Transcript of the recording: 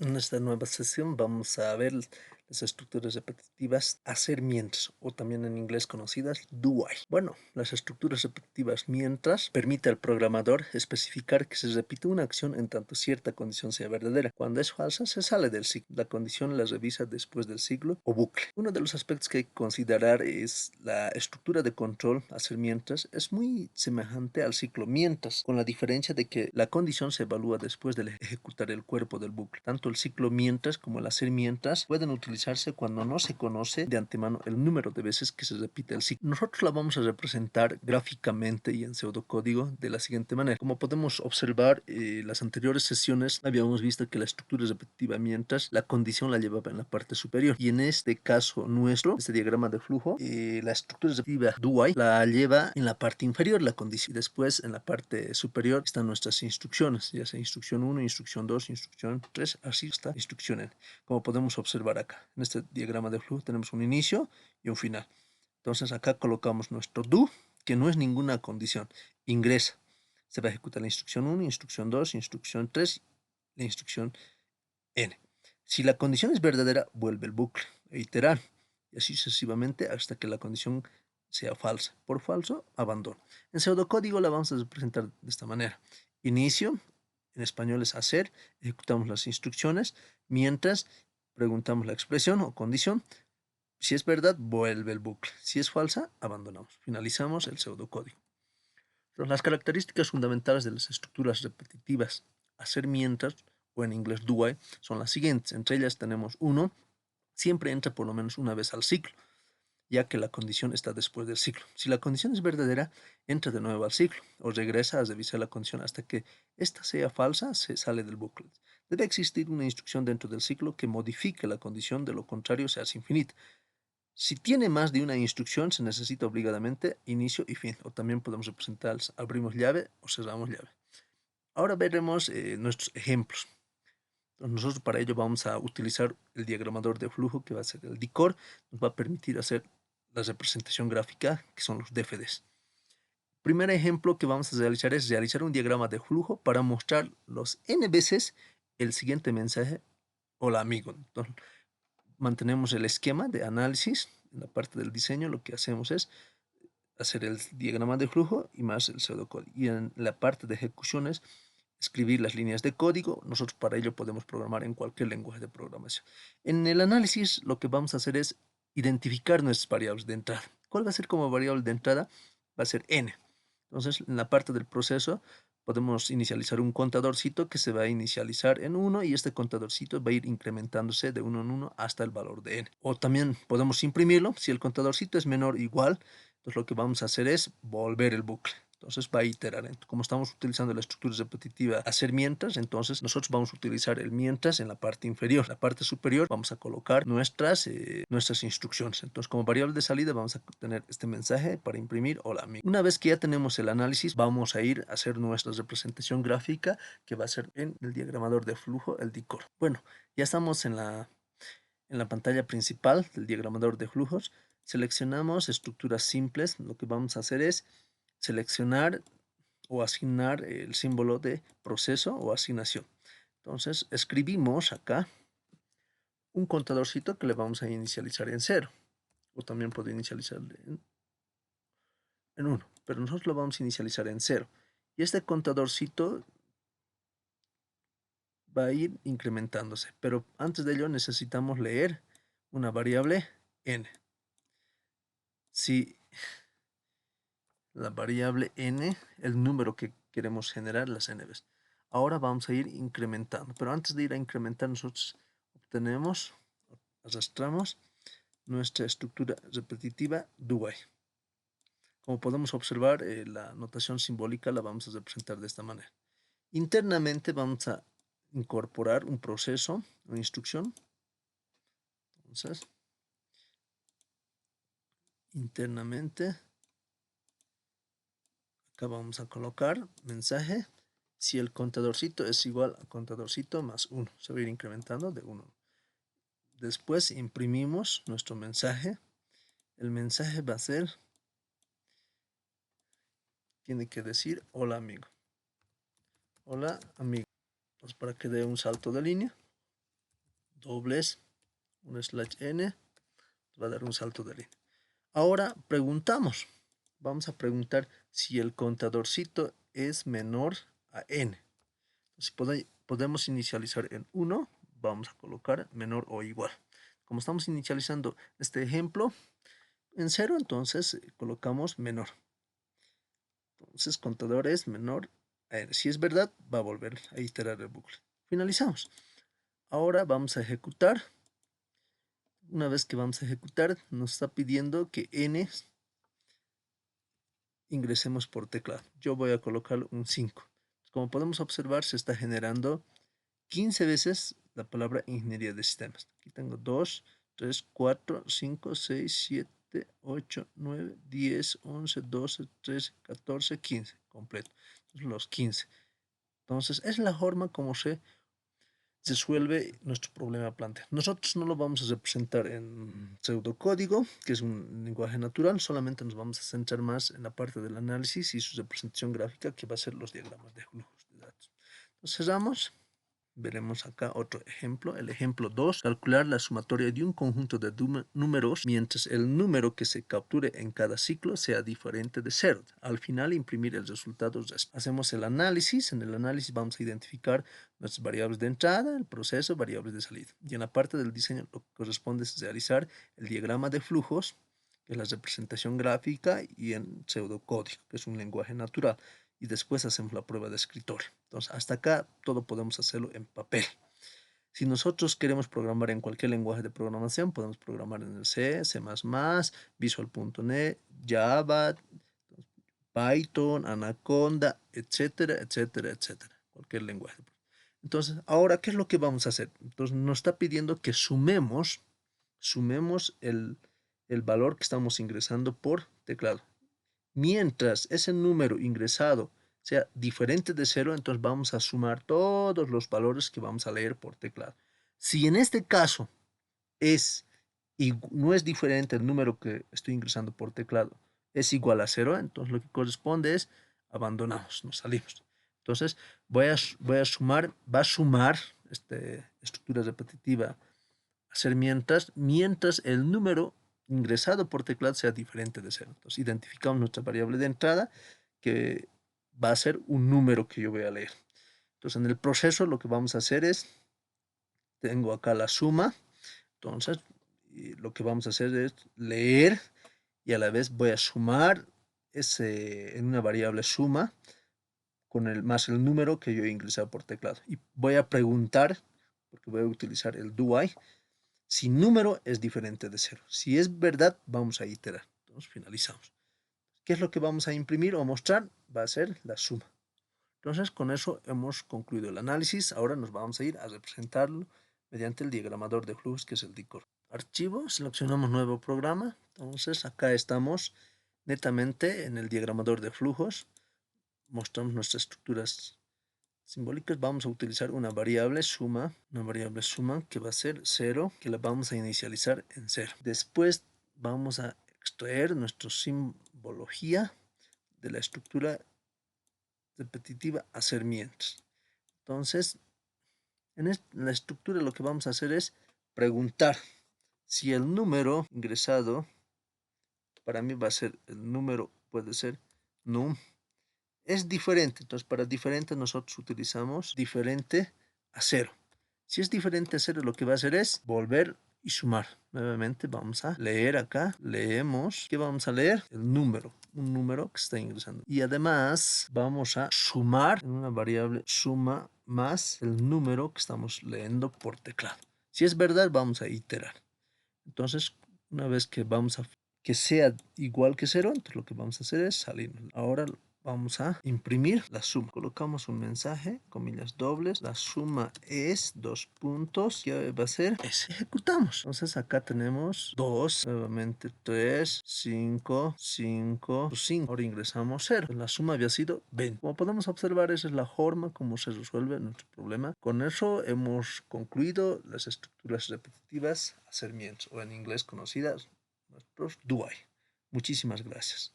En esta nueva sesión vamos a ver las estructuras repetitivas hacer mientras, o también en inglés conocidas do while. Bueno, las estructuras repetitivas mientras permite al programador especificar que se repite una acción en tanto cierta condición sea verdadera. Cuando es falsa, se sale del ciclo. La condición la revisa después del ciclo o bucle. Uno de los aspectos que hay que considerar es la estructura de control hacer mientras es muy semejante al ciclo mientras, con la diferencia de que la condición se evalúa después de ejecutar el cuerpo del bucle. Tanto el ciclo mientras como el hacer mientras pueden utilizarse cuando no se conoce de antemano el número de veces que se repite el ciclo. Nosotros la vamos a representar gráficamente y en pseudocódigo de la siguiente manera. Como podemos observar, las anteriores sesiones habíamos visto que la estructura repetitiva mientras la condición la llevaba en la parte superior, y en este caso nuestro, este diagrama de flujo, la estructura repetitiva do while la lleva en la parte inferior la condición, y después en la parte superior están nuestras instrucciones, ya sea instrucción 1, instrucción 2, instrucción 3, así está instrucción N, como podemos observar acá. En este diagrama de flujo tenemos un inicio y un final. Entonces acá colocamos nuestro do, que no es ninguna condición, ingresa. Se va a ejecutar la instrucción 1, instrucción 2, instrucción 3, la instrucción N. Si la condición es verdadera, vuelve el bucle e iterar, y así sucesivamente hasta que la condición sea falsa. Por falso, abandono. En pseudocódigo la vamos a representar de esta manera. Inicio, en español es hacer, ejecutamos las instrucciones, mientras preguntamos la expresión o condición. Si es verdad, vuelve el bucle. Si es falsa, abandonamos. Finalizamos el pseudocódigo. Las características fundamentales de las estructuras repetitivas hacer mientras, o en inglés do while, son las siguientes. Entre ellas tenemos uno, siempre entra por lo menos una vez al ciclo, ya que la condición está después del ciclo. Si la condición es verdadera, entra de nuevo al ciclo o regresa a revisar la condición hasta que ésta sea falsa, se sale del bucle. Debe existir una instrucción dentro del ciclo que modifique la condición, de lo contrario se hace infinita. Si tiene más de una instrucción, se necesita obligadamente inicio y fin, o también podemos representar abrimos llave o cerramos llave. Ahora veremos nuestros ejemplos. Nosotros para ello vamos a utilizar el diagramador de flujo, que va a ser el DICOR, nos va a permitir hacer la representación gráfica, que son los DFDs. Primer ejemplo que vamos a realizar es realizar un diagrama de flujo para mostrar los n veces el siguiente mensaje: hola amigo. Entonces, mantenemos el esquema de análisis. En la parte del diseño lo que hacemos es hacer el diagrama de flujo y más el pseudocódigo. Y en la parte de ejecuciones, escribir las líneas de código. Nosotros para ello podemos programar en cualquier lenguaje de programación. En el análisis lo que vamos a hacer es identificar nuestras variables de entrada. ¿Cuál va a ser como variable de entrada? Va a ser n. Entonces, en la parte del proceso podemos inicializar un contadorcito que se va a inicializar en 1, y este contadorcito va a ir incrementándose de 1 en 1 hasta el valor de n. O también podemos imprimirlo. Si el contadorcito es menor o igual, entonces lo que vamos a hacer es volver el bucle. Entonces va a iterar. Como estamos utilizando la estructura repetitiva hacer mientras, entonces nosotros vamos a utilizar el mientras en la parte inferior. La parte superior vamos a colocar nuestras instrucciones. Entonces, como variable de salida vamos a tener este mensaje para imprimir hola amigo. Una vez que ya tenemos el análisis, vamos a ir a hacer nuestra representación gráfica, que va a ser en el diagramador de flujo, el DICOR. Bueno, ya estamos en la pantalla principal del diagramador de flujos. Seleccionamos estructuras simples. Lo que vamos a hacer es seleccionar o asignar el símbolo de proceso o asignación. Entonces escribimos acá un contadorcito que le vamos a inicializar en 0, o también puedo inicializarle en 1, pero nosotros lo vamos a inicializar en 0. Y este contadorcito va a ir incrementándose, pero antes de ello necesitamos leer una variable n. Si la variable n, el número que queremos generar, las n veces. Ahora vamos a ir incrementando, pero antes de ir a incrementar, nosotros arrastramos nuestra estructura repetitiva do while. Como podemos observar, la notación simbólica la vamos a representar de esta manera. Internamente vamos a incorporar un proceso, una instrucción. Entonces, internamente, acá vamos a colocar mensaje. Si el contadorcito es igual a contadorcito más 1, se va a ir incrementando de 1. Después imprimimos nuestro mensaje. El mensaje va a ser, tiene que decir hola amigo. Hola amigo. Pues para que dé un salto de línea. dobles, un slash n, va a dar un salto de línea. Ahora preguntamos, vamos a preguntar si el contadorcito es menor a n. Si podemos inicializar en 1, vamos a colocar menor o igual. Como estamos inicializando este ejemplo en 0, entonces colocamos menor. Entonces contador es menor a n. Si es verdad, va a volver a iterar el bucle. Finalizamos. Ahora vamos a ejecutar. Una vez que vamos a ejecutar, nos está pidiendo que n ingresemos por teclado. Yo voy a colocar un 5. Como podemos observar, se está generando 15 veces la palabra ingeniería de sistemas. Aquí tengo 2, 3, 4, 5, 6, 7, 8, 9, 10, 11, 12, 13, 14, 15. Completo. Entonces, los 15. Entonces, es la forma como se resuelve nuestro problema planteado. Nosotros no lo vamos a representar en pseudocódigo, que es un lenguaje natural, solamente nos vamos a centrar más en la parte del análisis y su representación gráfica, que va a ser los diagramas de flujos de datos. Entonces cerramos. Veremos acá otro ejemplo, el ejemplo 2, calcular la sumatoria de un conjunto de números mientras el número que se capture en cada ciclo sea diferente de 0. Al final imprimir el resultado. Hacemos el análisis, en el análisis vamos a identificar nuestras variables de entrada, el proceso, variables de salida. Y en la parte del diseño lo que corresponde es realizar el diagrama de flujos, que es la representación gráfica, y en pseudocódigo, que es un lenguaje natural. Y después hacemos la prueba de escritorio. Entonces, hasta acá todo podemos hacerlo en papel. Si nosotros queremos programar en cualquier lenguaje de programación, podemos programar en el C, C++, Visual.net, Java, Python, Anaconda, etcétera, etcétera, etcétera. Cualquier lenguaje. Entonces, ahora, ¿qué es lo que vamos a hacer? Entonces, nos está pidiendo que sumemos el valor que estamos ingresando por teclado. Mientras ese número ingresado sea diferente de 0, entonces vamos a sumar todos los valores que vamos a leer por teclado. Si en este caso no es diferente el número que estoy ingresando por teclado, es igual a 0, entonces lo que corresponde es abandonamos, nos salimos. Entonces va a sumar estructura repetitiva, hacer mientras el número ingresado por teclado sea diferente de 0. Entonces identificamos nuestra variable de entrada, que va a ser un número que yo voy a leer. Entonces en el proceso lo que vamos a hacer es, tengo acá la suma, entonces lo que vamos a hacer es leer y a la vez voy a sumar en una variable suma más el número que yo he ingresado por teclado. Y voy a preguntar, porque voy a utilizar el do while, si número es diferente de 0. Si es verdad, vamos a iterar. Entonces finalizamos. ¿Qué es lo que vamos a imprimir o mostrar? Va a ser la suma. Entonces con eso hemos concluido el análisis. Ahora nos vamos a ir a representarlo mediante el diagramador de flujos, que es el DICOR. Archivo, seleccionamos nuevo programa. Entonces acá estamos netamente en el diagramador de flujos. Mostramos nuestras estructuras simbólicas. Vamos a utilizar una variable suma que va a ser 0, que la vamos a inicializar en 0. Después vamos a extraer nuestra simbología de la estructura repetitiva hacer mientras. Entonces, en la estructura lo que vamos a hacer es preguntar si el número ingresado, para mí va a ser el número, puede ser num, es diferente. Entonces, para diferente nosotros utilizamos diferente a 0. Si es diferente a 0, lo que va a hacer es volver y sumar. Nuevamente vamos a leer acá. Leemos. ¿Qué vamos a leer? El número. Un número que está ingresando. Y además vamos a sumar en una variable suma más el número que estamos leyendo por teclado. Si es verdad, vamos a iterar. Entonces, una vez que que sea igual que 0, entonces lo que vamos a hacer es salir. Ahora vamos a imprimir la suma. Colocamos un mensaje, comillas dobles. La suma es dos puntos. ¿Qué va a ser? Ejecutamos. Entonces acá tenemos 2, nuevamente 3, 5, 5, 5. Ahora ingresamos 0. La suma había sido 20. Como podemos observar, esa es la forma como se resuelve nuestro problema. Con eso hemos concluido las estructuras repetitivas, acermientos, o en inglés conocidas nuestros do while. Muchísimas gracias.